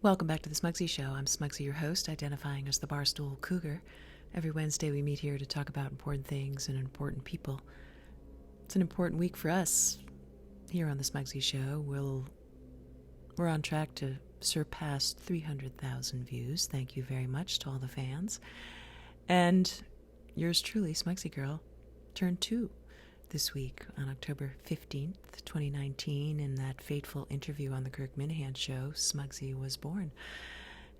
Welcome back to the Smugsy Show. I'm Smugsy, your host, identifying as the Barstool Cougar. Every Wednesday we meet here to talk about important things and important people. It's an important week for us here on the Smugsy Show. We're on track to surpass 300,000 views. Thank you very much to all the fans. And yours truly, Smugsy Girl, turned 2 this week on October 15th, 2019. In that fateful interview on the Kirk Minihane show, Smugsy was born.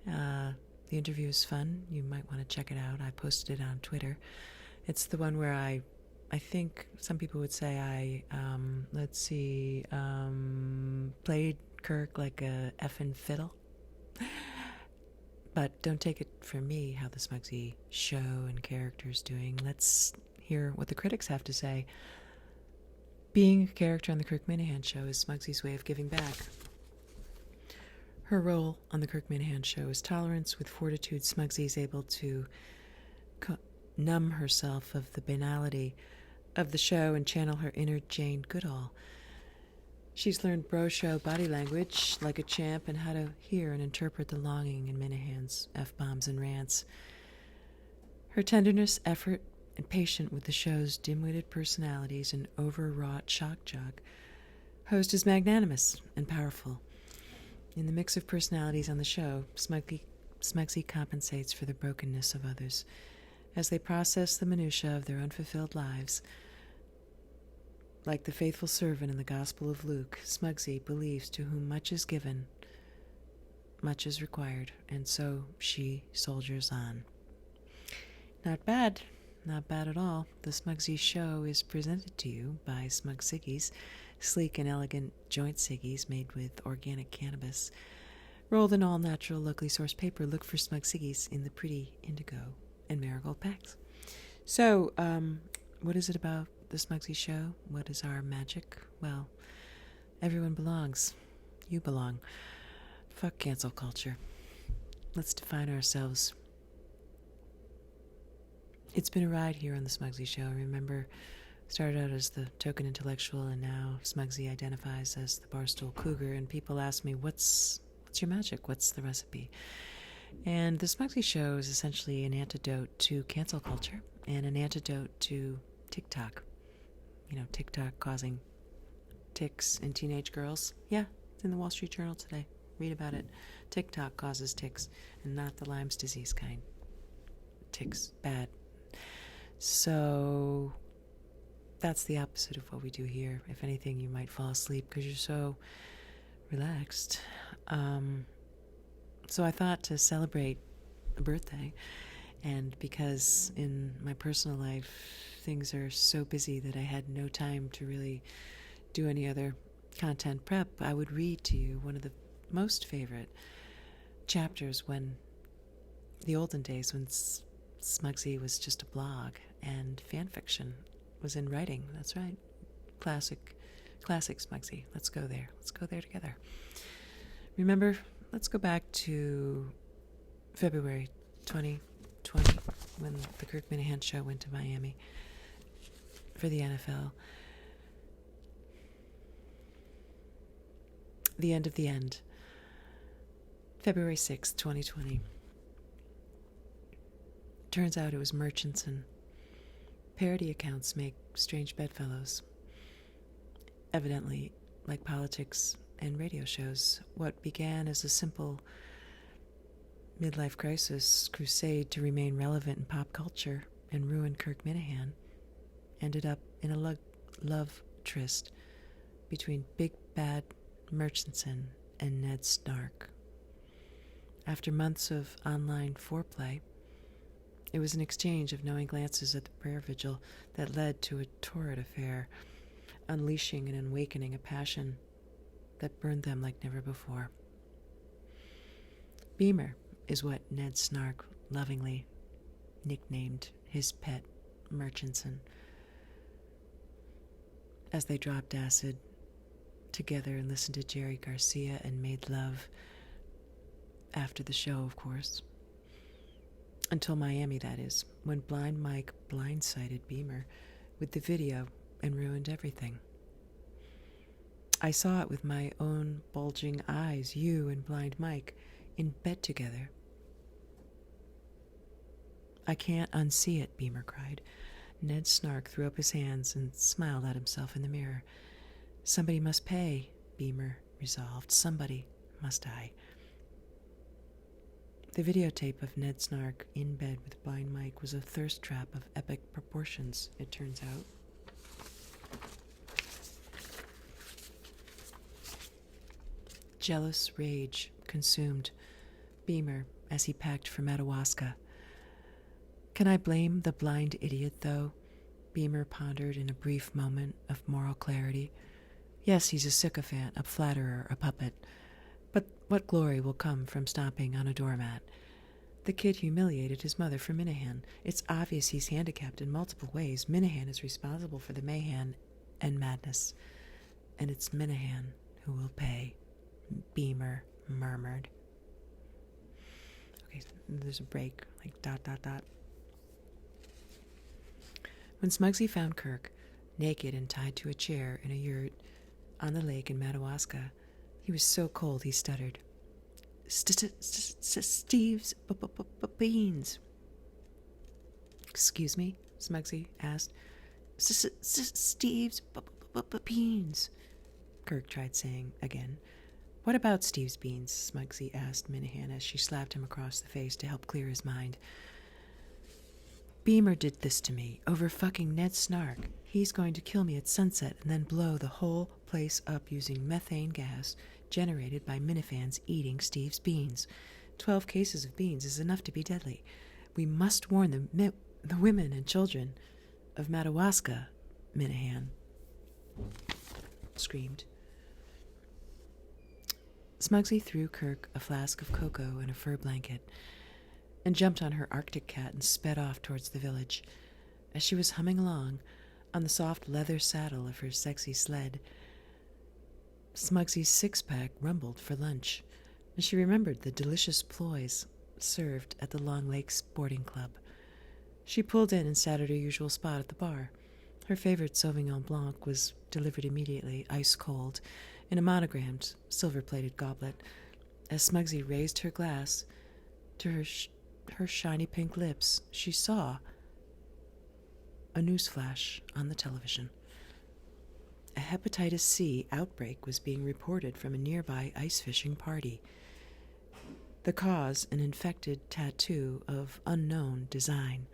The interview is fun. You might want to check it out. I posted it on Twitter. It's the one where I think some people would say I played Kirk like a effing fiddle. But don't take it from me how the Smugsy show and character's doing. Let's hear what the critics have to say. Being a character on the Kirk Minihane show is Smugsy's way of giving back. Her role on the Kirk Minihane show is tolerance. With fortitude, Smugsy is able to numb herself of the banality of the show and channel her inner Jane Goodall. She's learned bro show body language like a champ and how to hear and interpret the longing in Minihane's F-bombs and rants. Her tenderness, effort, and patient with the show's dim-witted personalities and overwrought shock jock, host is magnanimous and powerful. In the mix of personalities on the show, Smugsy compensates for the brokenness of others. As they process the minutiae of their unfulfilled lives, like the faithful servant in the Gospel of Luke, Smugsy believes to whom much is given, much is required, and so she soldiers on. Not bad. Not bad at all. The Smugsy Show is presented to you by Smug Ciggies, sleek and elegant joint ciggies made with organic cannabis. Rolled in all-natural, locally sourced paper. Look for Smug Ciggies in the pretty indigo and marigold packs. So, what is it about the Smugsy Show? What is our magic? Well, everyone belongs. You belong. Fuck cancel culture. Let's define ourselves. It's been a ride here on the Smugsy Show. Remember, started out as the token intellectual, and now Smugsy identifies as the Barstool Cougar, and people ask me, what's your magic? What's the recipe? And the Smugsy Show is essentially an antidote to cancel culture and an antidote to TikTok. You know, TikTok causing tics in teenage girls. Yeah, it's in the Wall Street Journal today. Read about it. TikTok causes tics, and not the Lyme's disease kind. Tics, bad. So that's the opposite of what we do here. If anything, you might fall asleep because you're so relaxed. So I thought to celebrate a birthday, and because in my personal life things are so busy that I had no time to really do any other content prep, I would read to you one of the most favorite chapters when the olden days when Smugsy was just a blog and fan fiction was in writing. That's right. Classic Smugsy. Let's go there. Let's go there together. Remember, let's go back to February 2020 when the Kirk Minihane show went to Miami for the NFL. The end of the end. February 6th, 2020. Turns out it was merchants and parody accounts make strange bedfellows. Evidently, like politics and radio shows, what began as a simple midlife crisis crusade to remain relevant in pop culture and ruin Kirk Minihane ended up in a love tryst between Big Bad Murchison and Ned Snark. After months of online foreplay, it was an exchange of knowing glances at the prayer vigil that led to a torrid affair, unleashing and awakening a passion that burned them like never before. Beamer is what Ned Snark lovingly nicknamed his pet Murchison. As they dropped acid together and listened to Jerry Garcia and made love after the show, of course. Until Miami, that is, when Blind Mike blindsided Beamer with the video and ruined everything. I saw it with my own bulging eyes, you and Blind Mike in bed together. I can't unsee it, Beamer cried. Ned Snark threw up his hands and smiled at himself in the mirror. Somebody must pay, Beamer resolved. Somebody must die. The videotape of Ned Snark in bed with Blind Mike was a thirst trap of epic proportions, it turns out. Jealous rage consumed Beamer as he packed for Madawaska. Can I blame the blind idiot, though? Beamer pondered in a brief moment of moral clarity. Yes, he's a sycophant, a flatterer, a puppet. But what glory will come from stomping on a doormat? The kid humiliated his mother for Minihane. It's obvious he's handicapped in multiple ways. Minihane is responsible for the mayhem and madness. And it's Minihane who will pay, Beamer murmured. Okay, there's a break, like ... When Smugsy found Kirk, naked and tied to a chair in a yurt on the lake in Madawaska, he was so cold he stuttered. Steve's beans. Excuse me? Smugsy asked. Steve's beans. Kirk tried saying again. What about Steve's beans? Smugsy asked Minihane as she slapped him across the face to help clear his mind. Beamer did this to me over fucking Ned Snark. He's going to kill me at sunset and then blow the whole place up using methane gas generated by minifans eating Steve's beans. 12 cases of beans is enough to be deadly. We must warn the women and children of Madawaska, Minihane screamed. Smugsy threw Kirk a flask of cocoa and a fur blanket and jumped on her Arctic cat and sped off towards the village. As she was humming along on the soft leather saddle of her sexy sled, Smugsy's six-pack rumbled for lunch, and she remembered the delicious ploys served at the Long Lake Sporting Club. She pulled in and sat at her usual spot at the bar. Her favorite Sauvignon Blanc was delivered immediately, ice-cold, in a monogrammed, silver-plated goblet. As Smugsy raised her glass to her shiny pink lips, she saw a newsflash on the television. A hepatitis C outbreak was being reported from a nearby ice fishing party. The cause, an infected tattoo of unknown design.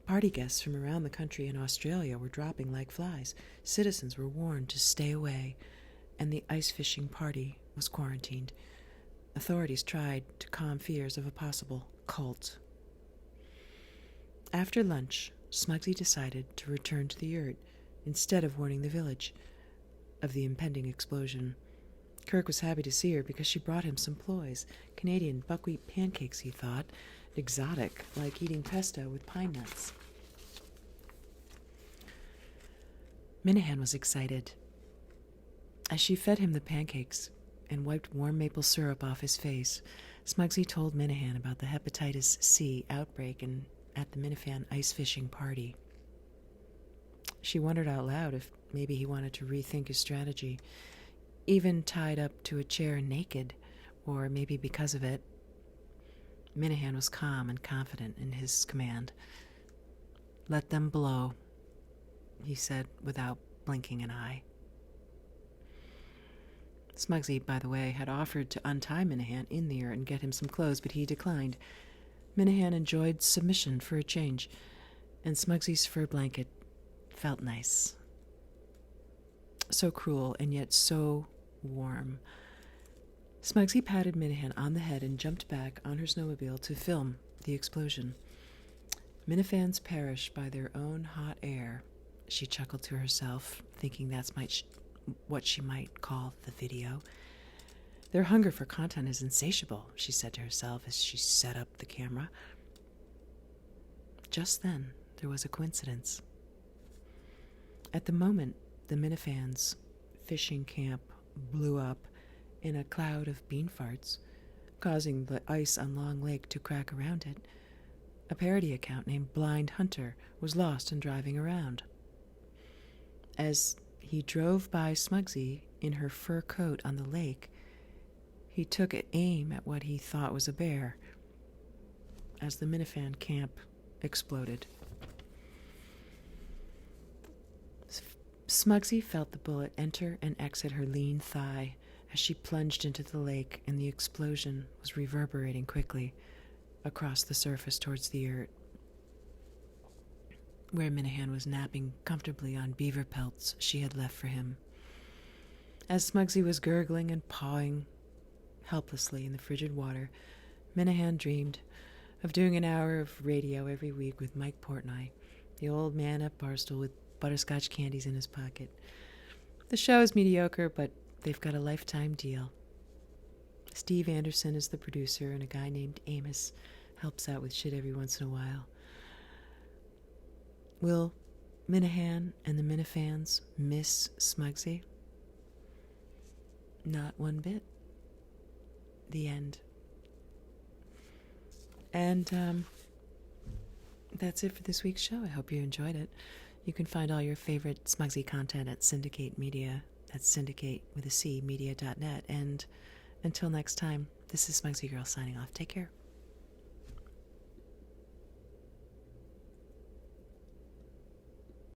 Party guests from around the country and Australia were dropping like flies. Citizens were warned to stay away, and the ice fishing party was quarantined. Authorities tried to calm fears of a possible cult. After lunch, Smugsy decided to return to the yurt instead of warning the village of the impending explosion. Kirk was happy to see her because she brought him some ploys, Canadian buckwheat pancakes, he thought, exotic, like eating pesto with pine nuts. Minihane was excited. As she fed him the pancakes and wiped warm maple syrup off his face, Smugsy told Minihane about the hepatitis C outbreak at the Minifan ice fishing party. She wondered out loud if maybe he wanted to rethink his strategy, even tied up to a chair naked, or maybe because of it. Minihane was calm and confident in his command. Let them blow, he said without blinking an eye. Smugsy, by the way, had offered to untie Minihane in the yurt and get him some clothes, but he declined. Minihane enjoyed submission for a change, and Smugsy's fur blanket felt nice. So cruel and yet so warm. Smugsy patted Minihane on the head and jumped back on her snowmobile to film the explosion. Minifans perish by their own hot air, she chuckled to herself, thinking that's what she might call the video. Their hunger for content is insatiable, she said to herself as she set up the camera. Just then, there was a coincidence. At the moment the Minifans' fishing camp blew up in a cloud of bean farts, causing the ice on Long Lake to crack around it, a parody account named Blind Hunter was lost and driving around. As he drove by Smugsy in her fur coat on the lake, He took aim at what he thought was a bear as the Minihane camp exploded. Smugsy felt the bullet enter and exit her lean thigh as she plunged into the lake, and the explosion was reverberating quickly across the surface towards the yurt, where Minihane was napping comfortably on beaver pelts she had left for him. As Smugsy was gurgling and pawing helplessly in the frigid water, Minihane dreamed of doing an hour of radio every week with Mike Portnoy, the old man at Barstool with butterscotch candies in his pocket. The show is mediocre, but they've got a lifetime deal. Steve Anderson is the producer, and a guy named Amos helps out with shit every once in a while. Will Minihane and the Minifans miss Smugsy? Not one bit. The end. And that's it for this week's show. I hope you enjoyed it. You can find all your favorite Smugsy content at Syndicate Media. That's syndicate with a C, media.net. And until next time, this is Smugsy Girl signing off. Take care.